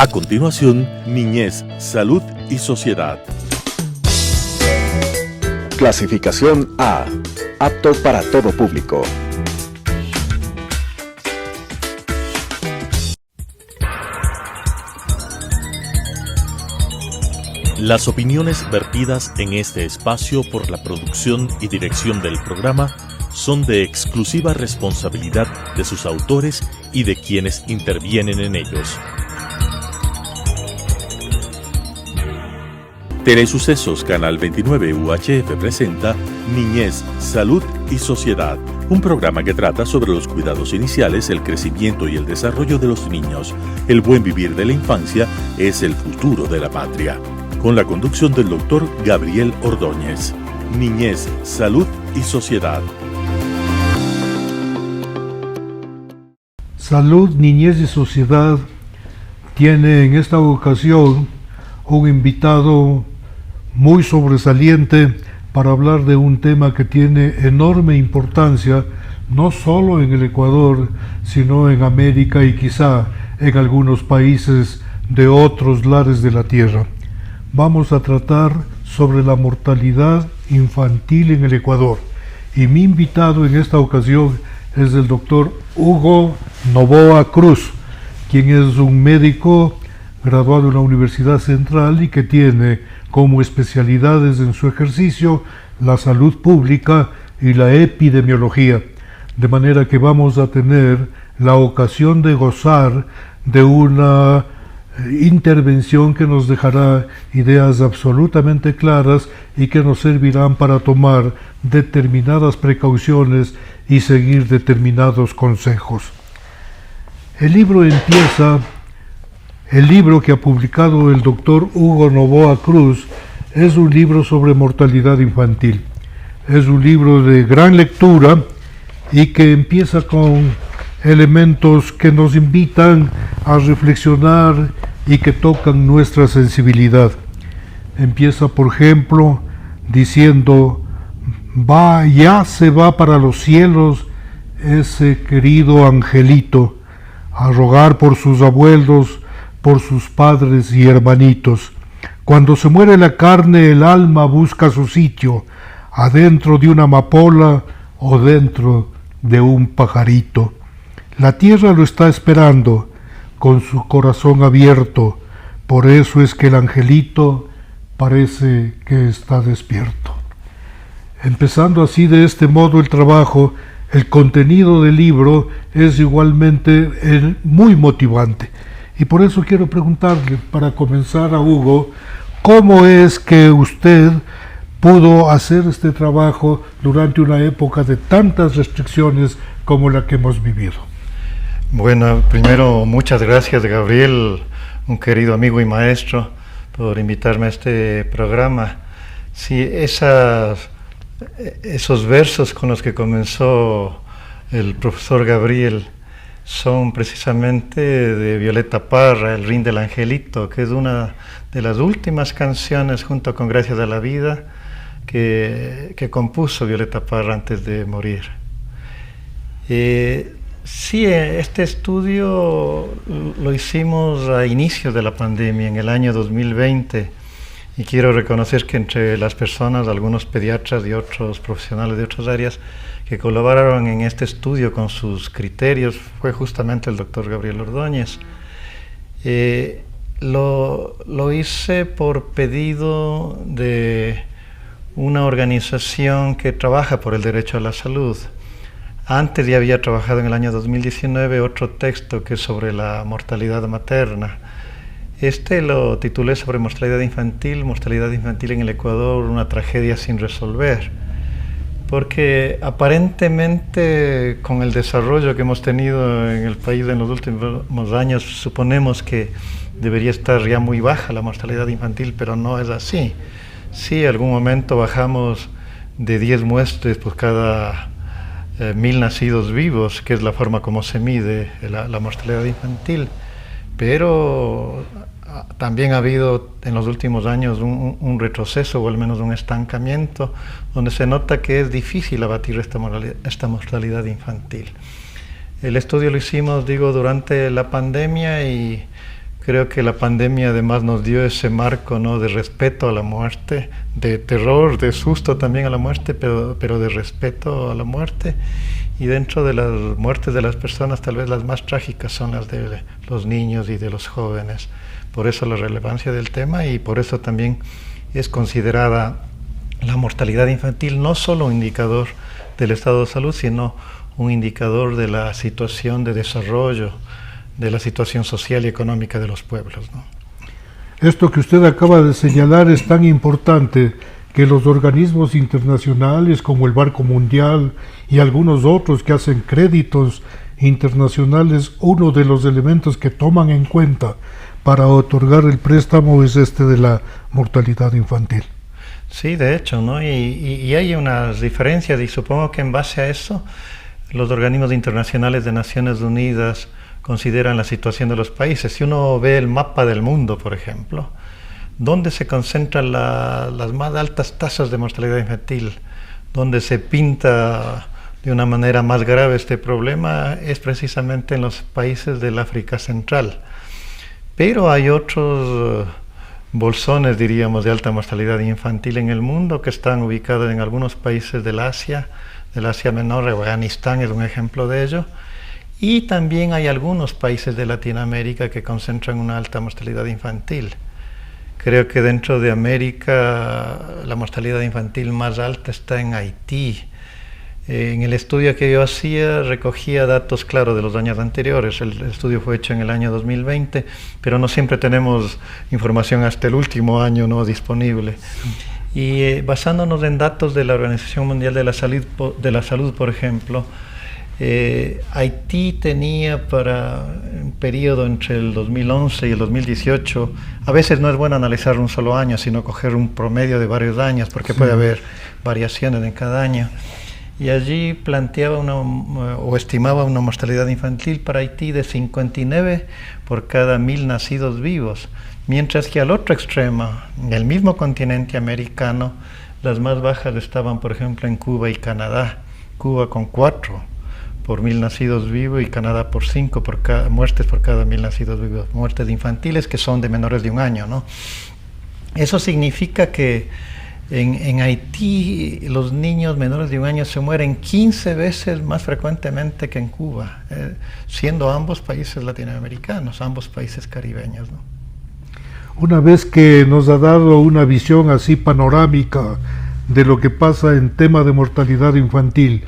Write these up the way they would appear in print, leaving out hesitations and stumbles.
A continuación, Niñez, Salud y Sociedad. Clasificación A. Apto para todo público. Las opiniones vertidas en este espacio por la producción y dirección del programa son de exclusiva responsabilidad de sus autores y de quienes intervienen en ellos. Telesucesos Canal 29 UHF presenta Niñez, Salud y Sociedad, un programa que trata sobre los cuidados iniciales, el crecimiento y el desarrollo de los niños. El buen vivir de la infancia es el futuro de la patria. Con la conducción del doctor Gabriel Ordóñez. Niñez, Salud y Sociedad. Salud, Niñez y Sociedad tiene en esta ocasión un invitado muy sobresaliente para hablar de un tema que tiene enorme importancia no solo en el Ecuador, sino en América y quizá en algunos países de otros lares de la tierra. Vamos a tratar sobre la mortalidad infantil en el Ecuador. Y mi invitado en esta ocasión es el doctor Hugo Noboa Cruz, quien es un médico graduado en la Universidad Central y que tiene como especialidades en su ejercicio la salud pública y la epidemiología. De manera que vamos a tener la ocasión de gozar de una intervención que nos dejará ideas absolutamente claras y que nos servirán para tomar determinadas precauciones y seguir determinados consejos. El libro que ha publicado el doctor Hugo Noboa Cruz es un libro sobre mortalidad infantil. Es un libro de gran lectura y que empieza con elementos que nos invitan a reflexionar y que tocan nuestra sensibilidad. Empieza, por ejemplo, diciendo: ya se va para los cielos ese querido angelito, a rogar por sus abuelos, por sus padres y hermanitos. Cuando se muere la carne, el alma busca su sitio, adentro de una amapola o dentro de un pajarito. La tierra lo está esperando con su corazón abierto, por eso es que el angelito parece que está despierto. Empezando así de este modo el trabajo, el contenido del libro es igualmente muy motivante. Y por eso quiero preguntarle, para comenzar, a Hugo, ¿cómo es que usted pudo hacer este trabajo durante una época de tantas restricciones como la que hemos vivido? Bueno, primero, muchas gracias, Gabriel, un querido amigo y maestro, por invitarme a este programa. Sí, esos versos con los que comenzó el profesor Gabriel son precisamente de Violeta Parra, El Rin del Angelito, que es una de las últimas canciones, junto con Gracias a la Vida, que compuso Violeta Parra antes de morir. Sí, este estudio lo hicimos a inicios de la pandemia, en el año 2020, y quiero reconocer que entre las personas, algunos pediatras y otros profesionales de otras áreas que colaboraron en este estudio con sus criterios fue justamente el doctor Gabriel Ordóñez. Lo hice por pedido de una organización que trabaja por el derecho a la salud. Antes ya había trabajado en el año 2019 otro texto que es sobre la mortalidad materna. Este lo titulé sobre mortalidad infantil en el Ecuador, una tragedia sin resolver. Porque aparentemente con el desarrollo que hemos tenido en el país en los últimos años, suponemos que debería estar ya muy baja la mortalidad infantil, pero no es así. Sí, en algún momento bajamos de 10 muertes por cada 1000 nacidos vivos, que es la forma como se mide la mortalidad infantil, pero también ha habido en los últimos años un retroceso o al menos un estancamiento donde se nota que es difícil abatir esta mortalidad infantil. El estudio lo hicimos, durante la pandemia y Creo que la pandemia además nos dio ese marco, ¿no?, de respeto a la muerte, de terror, de susto también a la muerte, pero de respeto a la muerte. Y dentro de las muertes de las personas, tal vez las más trágicas son las de los niños y de los jóvenes. Por eso la relevancia del tema, y por eso también es considerada la mortalidad infantil no solo un indicador del estado de salud, sino un indicador de la situación de desarrollo, de la situación social y económica de los pueblos, ¿no? Esto que usted acaba de señalar es tan importante que los organismos internacionales como el Banco Mundial y algunos otros que hacen créditos internacionales, uno de los elementos que toman en cuenta para otorgar el préstamo es este de la mortalidad infantil. Sí, de hecho, ¿no? Y hay unas diferencias, y supongo que en base a eso los organismos internacionales de Naciones Unidas consideran la situación de los países. Si uno ve el mapa del mundo, por ejemplo, donde se concentran las más altas tasas de mortalidad infantil, donde se pinta de una manera más grave este problema, es precisamente en los países del África Central. Pero hay otros bolsones, diríamos, de alta mortalidad infantil en el mundo que están ubicados en algunos países del Asia Menor. Afganistán es un ejemplo de ello. Y también hay algunos países de Latinoamérica que concentran una alta mortalidad infantil. Creo que dentro de América la mortalidad infantil más alta está en Haití. En el estudio que yo hacía recogía datos, claro, de los años anteriores. El estudio fue hecho en el año 2020, pero no siempre tenemos información hasta el último año, ¿no?, disponible. Y basándonos en datos de la Organización Mundial de la Salud, por ejemplo, Haití tenía para un periodo entre el 2011 y el 2018, a veces no es bueno analizar un solo año, sino coger un promedio de varios años, porque puede haber variaciones en cada año. Y allí planteaba o estimaba una mortalidad infantil para Haití de 59 por cada 1000 nacidos vivos, mientras que al otro extremo, en el mismo continente americano, las más bajas estaban, por ejemplo, en Cuba y Canadá. Cuba con 4 por 1000 nacidos vivos y Canadá por 5 muertes por cada 1000 nacidos vivos, muertes infantiles que son de menores de un año, ¿no? Eso significa que en Haití los niños menores de un año se mueren 15 veces más frecuentemente que en Cuba, siendo ambos países latinoamericanos, ambos países caribeños, ¿no? Una vez que nos ha dado una visión así panorámica de lo que pasa en tema de mortalidad infantil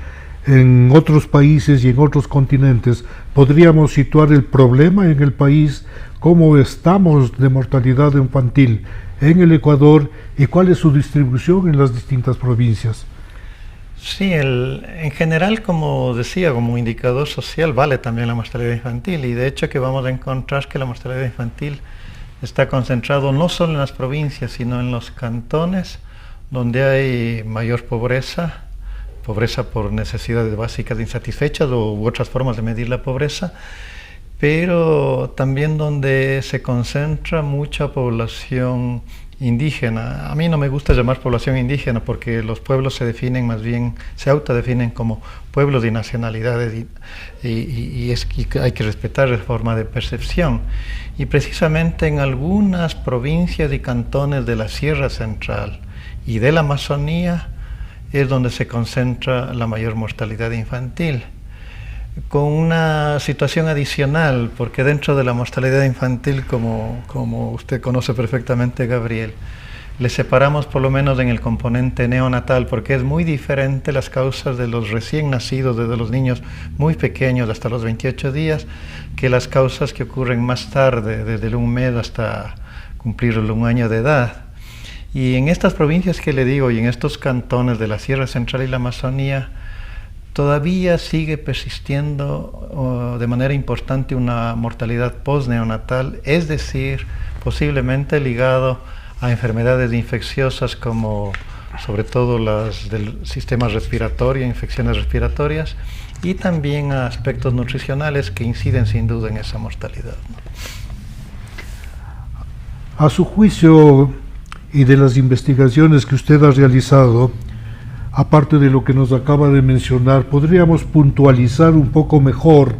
en otros países y en otros continentes, ¿podríamos situar el problema en el país? ¿Cómo estamos de mortalidad infantil en el Ecuador y cuál es su distribución en las distintas provincias? Sí, en general, como decía, como indicador social vale también la mortalidad infantil, y de hecho que vamos a encontrar que la mortalidad infantil está concentrado no solo en las provincias, sino en los cantones donde hay mayor pobreza por necesidades básicas insatisfechas u otras formas de medir la pobreza, pero también donde se concentra mucha población indígena. A mí no me gusta llamar población indígena porque los pueblos se definen más bien, se autodefinen como pueblos y nacionalidades, y hay que respetar la forma de percepción. Y precisamente en algunas provincias y cantones de la Sierra Central y de la Amazonía es donde se concentra la mayor mortalidad infantil, con una situación adicional, porque dentro de la mortalidad infantil, como usted conoce perfectamente, Gabriel, le separamos por lo menos en el componente neonatal, porque es muy diferente las causas de los recién nacidos, desde los niños muy pequeños hasta los 28 días, que las causas que ocurren más tarde, desde el 1 mes hasta cumplir el 1 año de edad. Y en estas provincias que le digo, y en estos cantones de la Sierra Central y la Amazonía, todavía sigue persistiendo de manera importante una mortalidad postneonatal, es decir, posiblemente ligado a enfermedades infecciosas como sobre todo las del sistema respiratorio, infecciones respiratorias, y también a aspectos nutricionales que inciden sin duda en esa mortalidad, ¿no? A su juicio y de las investigaciones que usted ha realizado, aparte de lo que nos acaba de mencionar, ¿podríamos puntualizar un poco mejor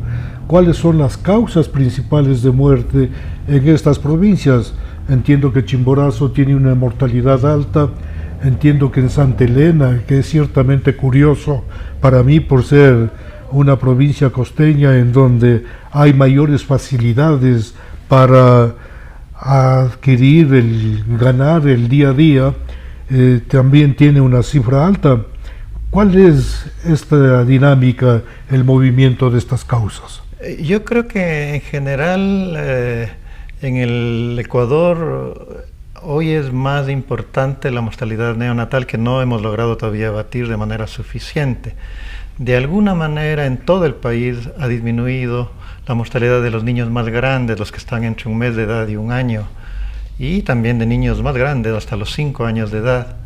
cuáles son las causas principales de muerte en estas provincias. Entiendo que Chimborazo tiene una mortalidad alta, entiendo que en Santa Elena, que es ciertamente curioso para mí por ser una provincia costeña en donde hay mayores facilidades para ganar el día a día, también tiene una cifra alta. ¿Cuál es esta dinámica, el movimiento de estas causas? Yo creo que en general en el Ecuador hoy es más importante la mortalidad neonatal, que no hemos logrado todavía abatir de manera suficiente. De alguna manera en todo el país ha disminuido la mortalidad de los niños más grandes, los que están entre un mes de edad y un año, y también de niños más grandes hasta los 5 años de edad,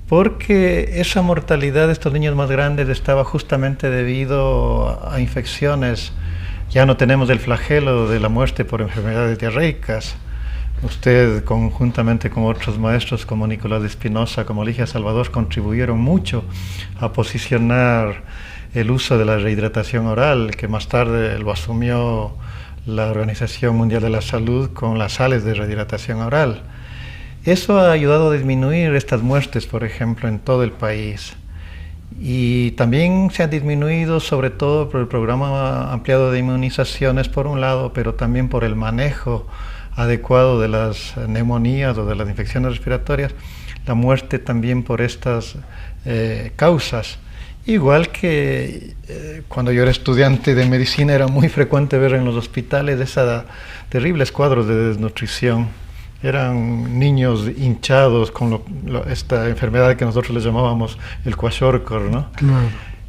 porque esa mortalidad de estos niños más grandes estaba justamente debido a infecciones. Ya no tenemos el flagelo de la muerte por enfermedades diarreicas. Usted, conjuntamente con otros maestros como Nicolás de Espinosa, como Ligia Salvador, contribuyeron mucho a posicionar el uso de la rehidratación oral, que más tarde lo asumió la Organización Mundial de la Salud con las sales de rehidratación oral. Eso ha ayudado a disminuir estas muertes, por ejemplo, en todo el país. Y también se han disminuido sobre todo por el programa ampliado de inmunizaciones por un lado, pero también por el manejo adecuado de las neumonías o de las infecciones respiratorias, la muerte también por estas causas. Igual que cuando yo era estudiante de medicina era muy frecuente ver en los hospitales esos terribles cuadros de desnutrición. Eran niños hinchados con esta enfermedad que nosotros les llamábamos el kwashiorkor, ¿no? Claro.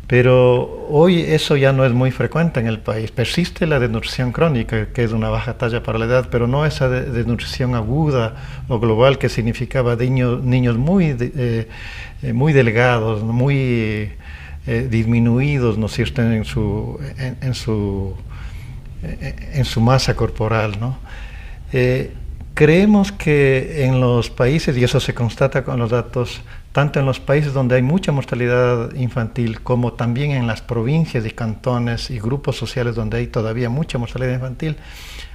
Pero hoy eso ya no es muy frecuente en el país. Persiste la desnutrición crónica, que es una baja talla para la edad, pero no esa desnutrición aguda o global que significaba niños muy delgados, muy disminuidos, ¿no es cierto?, en su masa corporal, ¿no? Creemos que en los países, y eso se constata con los datos, tanto en los países donde hay mucha mortalidad infantil, como también en las provincias y cantones y grupos sociales donde hay todavía mucha mortalidad infantil,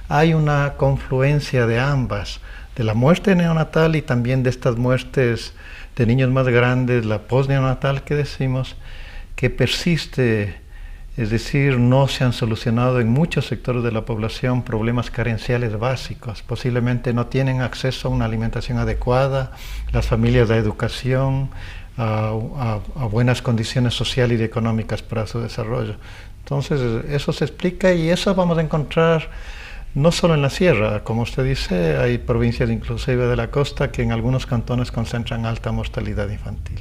hay una confluencia de ambas, de la muerte neonatal y también de estas muertes de niños más grandes, la postneonatal que decimos, que persiste. Es decir, no se han solucionado en muchos sectores de la población problemas carenciales básicos. Posiblemente no tienen acceso a una alimentación adecuada, las familias a educación, a buenas condiciones sociales y económicas para su desarrollo. Entonces, eso se explica y eso vamos a encontrar no solo en la sierra. Como usted dice, hay provincias inclusive de la costa que en algunos cantones concentran alta mortalidad infantil.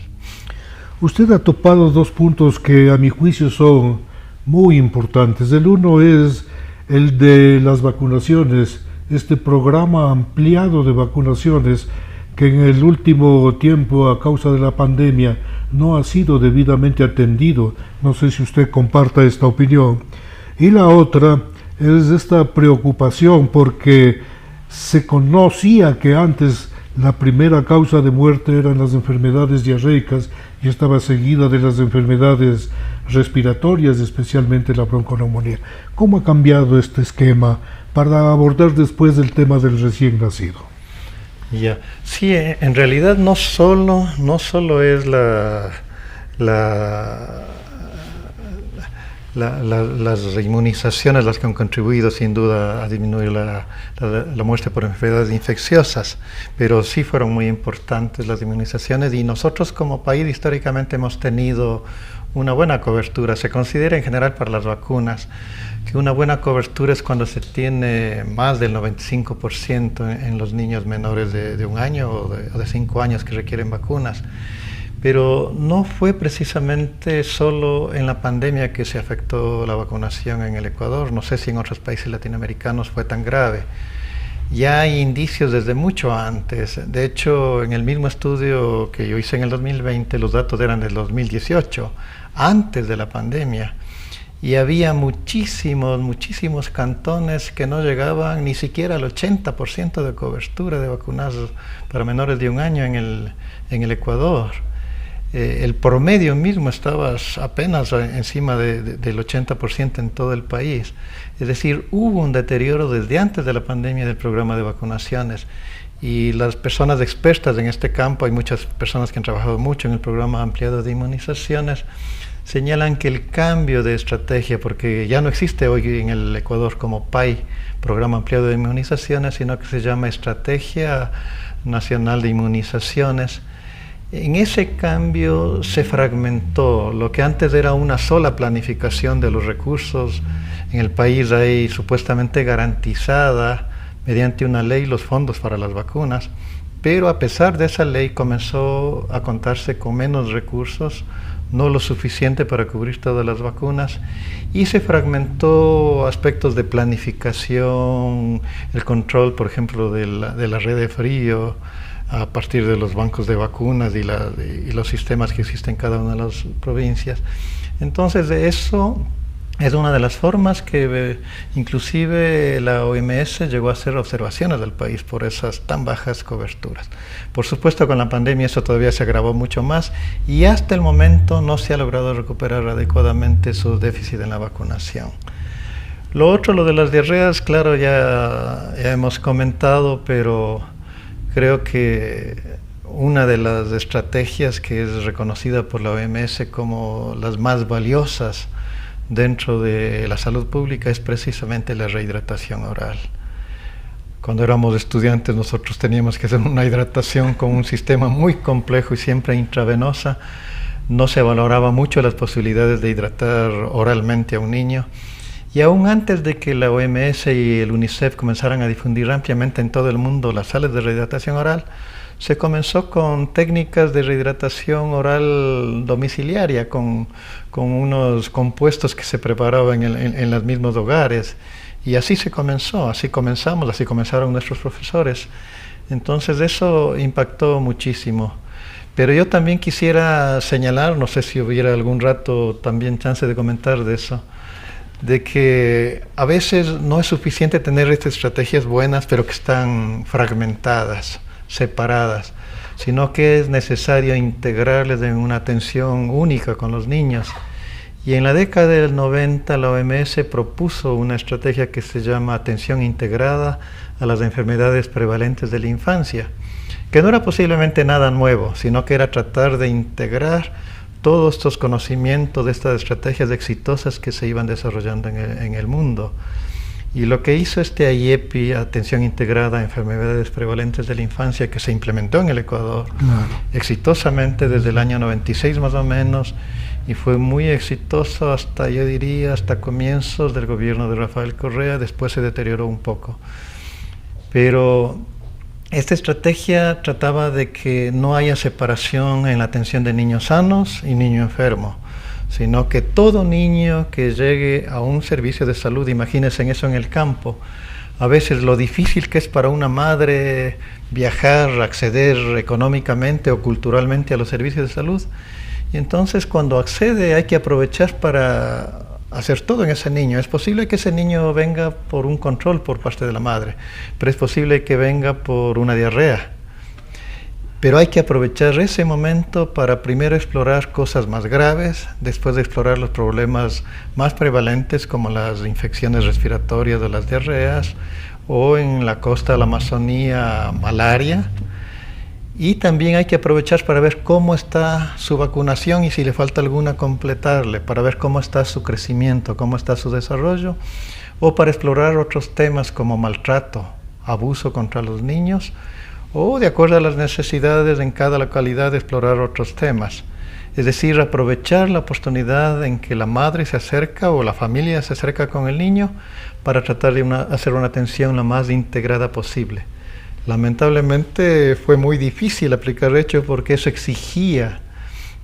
Usted ha topado dos puntos que a mi juicio son muy importantes. El uno es el de las vacunaciones, este programa ampliado de vacunaciones que en el último tiempo, a causa de la pandemia, no ha sido debidamente atendido. No sé si usted comparta esta opinión. Y la otra es esta preocupación porque se conocía que antes la primera causa de muerte eran las enfermedades diarreicas y estaba seguida de las enfermedades respiratorias, especialmente la bronconeumonía. ¿Cómo ha cambiado este esquema para abordar después el tema del recién nacido? Ya, sí, en realidad no solo es las inmunizaciones las que han contribuido sin duda a disminuir la muerte por enfermedades infecciosas, pero sí fueron muy importantes las inmunizaciones y nosotros como país históricamente hemos tenido una buena cobertura. Se considera en general para las vacunas que una buena cobertura es cuando se tiene más del 95% en los niños menores de 1 año o de 5 años que requieren vacunas. Pero no fue precisamente solo en la pandemia que se afectó la vacunación en el Ecuador. No sé si en otros países latinoamericanos fue tan grave. Ya hay indicios desde mucho antes. De hecho, en el mismo estudio que yo hice en el 2020, los datos eran del 2018, antes de la pandemia. Y había muchísimos cantones que no llegaban ni siquiera al 80% de cobertura de vacunas para menores de 1 año en el Ecuador. el promedio mismo estaba apenas encima del 80% en todo el país. Es decir, hubo un deterioro desde antes de la pandemia del programa de vacunaciones. Y las personas expertas en este campo, hay muchas personas que han trabajado mucho en el programa ampliado de inmunizaciones, señalan que el cambio de estrategia, porque ya no existe hoy en el Ecuador como PAI, Programa Ampliado de Inmunizaciones, sino que se llama Estrategia Nacional de Inmunizaciones. En ese cambio se fragmentó. Lo que antes era una sola planificación de los recursos en el país, ahí supuestamente garantizada mediante una ley los fondos para las vacunas, pero a pesar de esa ley comenzó a contarse con menos recursos, no lo suficiente para cubrir todas las vacunas, y se fragmentó aspectos de planificación, el control, por ejemplo, de la red de frío, a partir de los bancos de vacunas y los sistemas que existen en cada una de las provincias. Entonces, eso es una de las formas que inclusive la OMS llegó a hacer observaciones del país por esas tan bajas coberturas. Por supuesto, con la pandemia eso todavía se agravó mucho más y hasta el momento no se ha logrado recuperar adecuadamente su déficit en la vacunación. Lo otro, lo de las diarreas, claro, ya hemos comentado, pero creo que una de las estrategias que es reconocida por la OMS como las más valiosas dentro de la salud pública es precisamente la rehidratación oral. Cuando éramos estudiantes nosotros teníamos que hacer una hidratación con un sistema muy complejo y siempre intravenosa. No se valoraba mucho las posibilidades de hidratar oralmente a un niño. Y aún antes de que la OMS y el UNICEF comenzaran a difundir ampliamente en todo el mundo las sales de rehidratación oral, se comenzó con técnicas de rehidratación oral domiciliaria, con unos compuestos que se preparaban en los mismos hogares. Y así se comenzó, así comenzaron nuestros profesores. Entonces eso impactó muchísimo. Pero yo también quisiera señalar, no sé si hubiera algún rato también chance de comentar de eso, de que a veces no es suficiente tener estas estrategias buenas, pero que están fragmentadas, separadas, sino que es necesario integrarles en una atención única con los niños. Y en la década del 90 la OMS propuso una estrategia que se llama atención integrada a las enfermedades prevalentes de la infancia, que no era posiblemente nada nuevo, sino que era tratar de integrar todos estos conocimientos de estas estrategias exitosas que se iban desarrollando en el mundo. Y lo que hizo este AIEPI, Atención Integrada a Enfermedades Prevalentes de la Infancia, que se implementó en el Ecuador exitosamente desde el año 96 más o menos, y fue muy exitoso hasta, yo diría, hasta comienzos del gobierno de Rafael Correa. Después se deterioró un poco. Pero esta estrategia trataba de que no haya separación en la atención de niños sanos y niño enfermo, sino que todo niño que llegue a un servicio de salud, imagínense en eso en el campo, a veces lo difícil que es para una madre viajar, acceder económicamente o culturalmente a los servicios de salud, y entonces cuando accede hay que aprovechar para hacer todo en ese niño. Es posible que ese niño venga por un control por parte de la madre, pero es posible que venga por una diarrea. Pero hay que aprovechar ese momento para primero explorar cosas más graves, después de explorar los problemas más prevalentes como las infecciones respiratorias o las diarreas, o en la costa de la Amazonía, malaria. Y también hay que aprovechar para ver cómo está su vacunación y si le falta alguna completarle, para ver cómo está su crecimiento, cómo está su desarrollo, o para explorar otros temas como maltrato, abuso contra los niños, o de acuerdo a las necesidades en cada localidad explorar otros temas. Es decir, aprovechar la oportunidad en que la madre se acerca o la familia se acerca con el niño para tratar de hacer una atención lo más integrada posible. Lamentablemente fue muy difícil aplicar esto porque eso exigía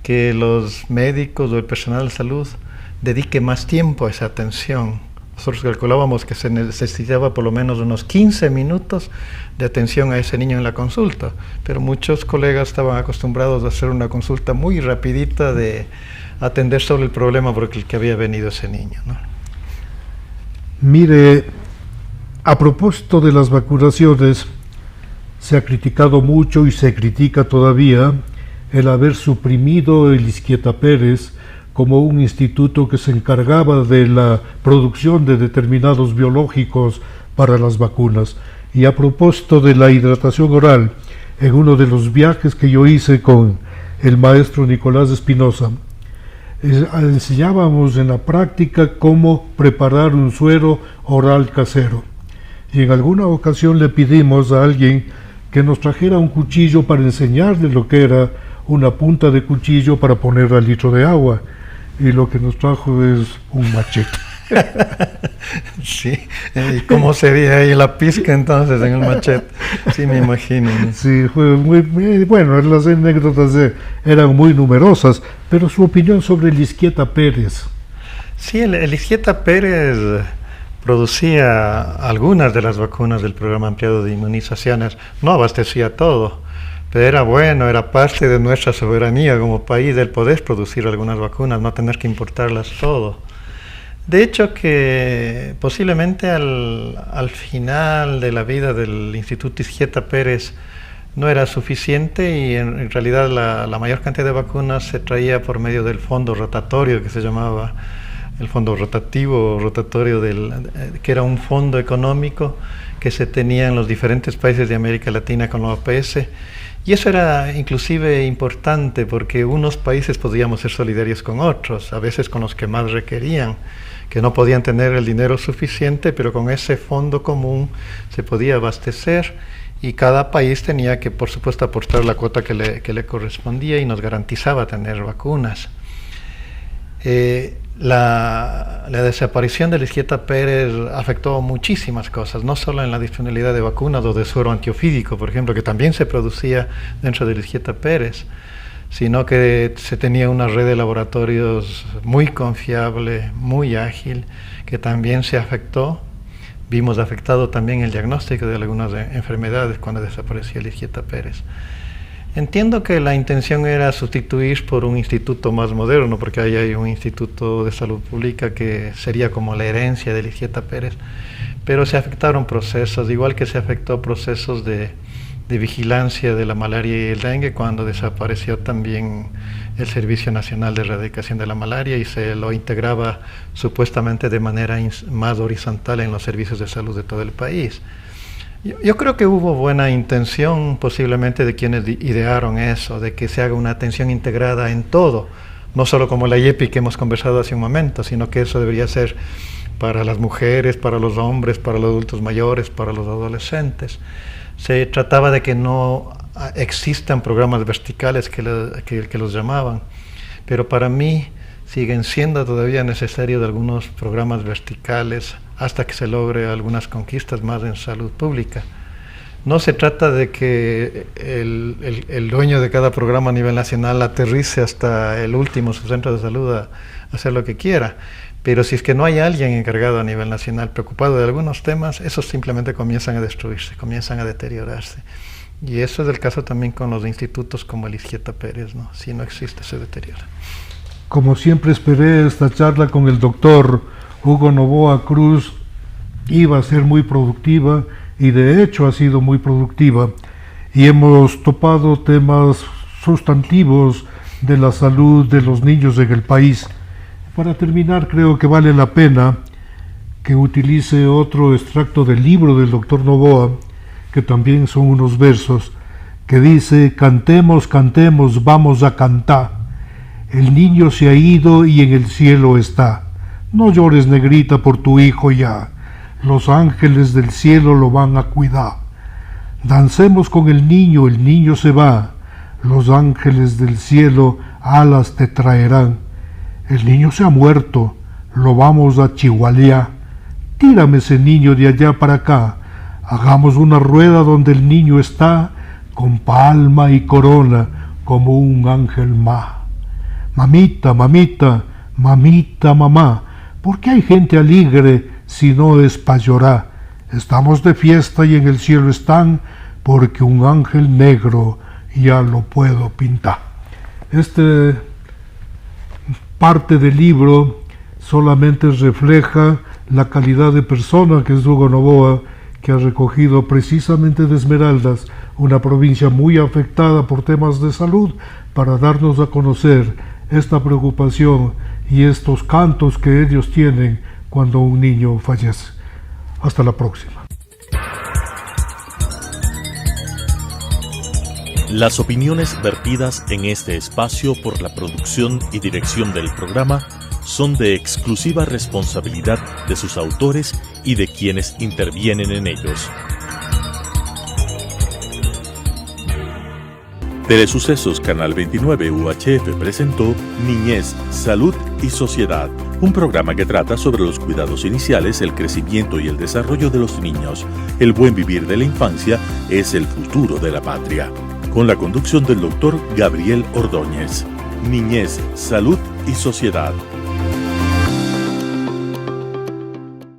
que los médicos o el personal de salud dedique más tiempo a esa atención. Nosotros calculábamos que se necesitaba por lo menos unos 15 minutos de atención a ese niño en la consulta, pero muchos colegas estaban acostumbrados a hacer una consulta muy rapidita de atender solo el problema por el que había venido ese niño, ¿no? Mire, a propósito de las vacunaciones, se ha criticado mucho y se critica todavía el haber suprimido el Izquieta Pérez como un instituto que se encargaba de la producción de determinados biológicos para las vacunas. Y a propósito de la hidratación oral, en uno de los viajes que yo hice con el maestro Nicolás Espinosa, enseñábamos en la práctica cómo preparar un suero oral casero. Y en alguna ocasión le pedimos a alguien que nos trajera un cuchillo para enseñarle lo que era una punta de cuchillo para poner al litro de agua. Y lo que nos trajo es un machete. Sí, ¿y cómo sería ahí la pizca entonces en el machete? Sí, me imagino, ¿no? Sí, fue muy bueno, las anécdotas eran muy numerosas, pero su opinión sobre el Izquieta Pérez. Sí, el Izquieta Pérez producía algunas de las vacunas del programa ampliado de inmunizaciones, no abastecía todo, pero era bueno, era parte de nuestra soberanía como país el poder producir algunas vacunas, no tener que importarlas todo. De hecho que posiblemente al final de la vida del Instituto Izquieta Pérez no era suficiente y en realidad la mayor cantidad de vacunas se traía por medio del fondo rotatorio que se llamaba el fondo rotatorio que era un fondo económico que se tenía en los diferentes países de América Latina con la OPS. Y eso era inclusive importante porque unos países podíamos ser solidarios con otros, a veces con los que más requerían, que no podían tener el dinero suficiente, pero con ese fondo común se podía abastecer y cada país tenía que, por supuesto, aportar la cuota que le correspondía y nos garantizaba tener vacunas. La desaparición del Izquieta Pérez afectó muchísimas cosas, no solo en la disponibilidad de vacunas o de suero antiofídico, por ejemplo, que también se producía dentro del Izquieta Pérez, sino que se tenía una red de laboratorios muy confiable, muy ágil, que también se afectó. Vimos afectado también el diagnóstico de algunas enfermedades cuando desapareció el Izquieta Pérez. Entiendo que la intención era sustituir por un instituto más moderno, porque ahí hay un instituto de salud pública que sería como la herencia del Izquieta Pérez, pero se afectaron procesos, igual que se afectó procesos de vigilancia de la malaria y el dengue cuando desapareció también el Servicio Nacional de Erradicación de la Malaria y se lo integraba supuestamente de manera más horizontal en los servicios de salud de todo el país. Yo creo que hubo buena intención posiblemente de quienes idearon eso, de que se haga una atención integrada en todo, no solo como la IEPI que hemos conversado hace un momento, sino que eso debería ser para las mujeres, para los hombres, para los adultos mayores, para los adolescentes. Se trataba de que no existan programas verticales que los llamaban, pero para mí siguen siendo todavía necesarios algunos programas verticales hasta que se logre algunas conquistas más en salud pública. No se trata de que el dueño de cada programa a nivel nacional aterrice hasta el último subcentro de salud a hacer lo que quiera, pero si es que no hay alguien encargado a nivel nacional preocupado de algunos temas, esos simplemente comienzan a destruirse, comienzan a deteriorarse. Y eso es el caso también con los institutos como el Izquieta Pérez, ¿no? Si no existe, se deteriora. Como siempre esperé, esta charla con el doctor Hugo Noboa Cruz iba a ser muy productiva y de hecho ha sido muy productiva y hemos topado temas sustantivos de la salud de los niños en el país. Para terminar, creo que vale la pena que utilice otro extracto del libro del doctor Noboa, que también son unos versos, que dice: cantemos, cantemos, vamos a cantar. El niño se ha ido y en el cielo está. No llores, negrita, por tu hijo ya. Los ángeles del cielo lo van a cuidar. Dancemos con el niño se va. Los ángeles del cielo alas te traerán. El niño se ha muerto, lo vamos a chihualear. Tírame ese niño de allá para acá. Hagamos una rueda donde el niño está, con palma y corona, como un ángel más. Mamita, mamita, mamita, mamá, ¿por qué hay gente alegre si no es para llorar? Estamos de fiesta y en el cielo están, porque un ángel negro ya lo puedo pintar. Parte del libro solamente refleja la calidad de persona que es Hugo Noboa, que ha recogido precisamente de Esmeraldas una provincia muy afectada por temas de salud, para darnos a conocer esta preocupación y estos cantos que ellos tienen cuando un niño fallece. Hasta la próxima. Las opiniones vertidas en este espacio por la producción y dirección del programa son de exclusiva responsabilidad de sus autores y de quienes intervienen en ellos. Telesucesos Canal 29 UHF presentó Niñez, Salud y Sociedad, un programa que trata sobre los cuidados iniciales, el crecimiento y el desarrollo de los niños. El buen vivir de la infancia es el futuro de la patria. Con la conducción del doctor Gabriel Ordóñez. Niñez, Salud y Sociedad.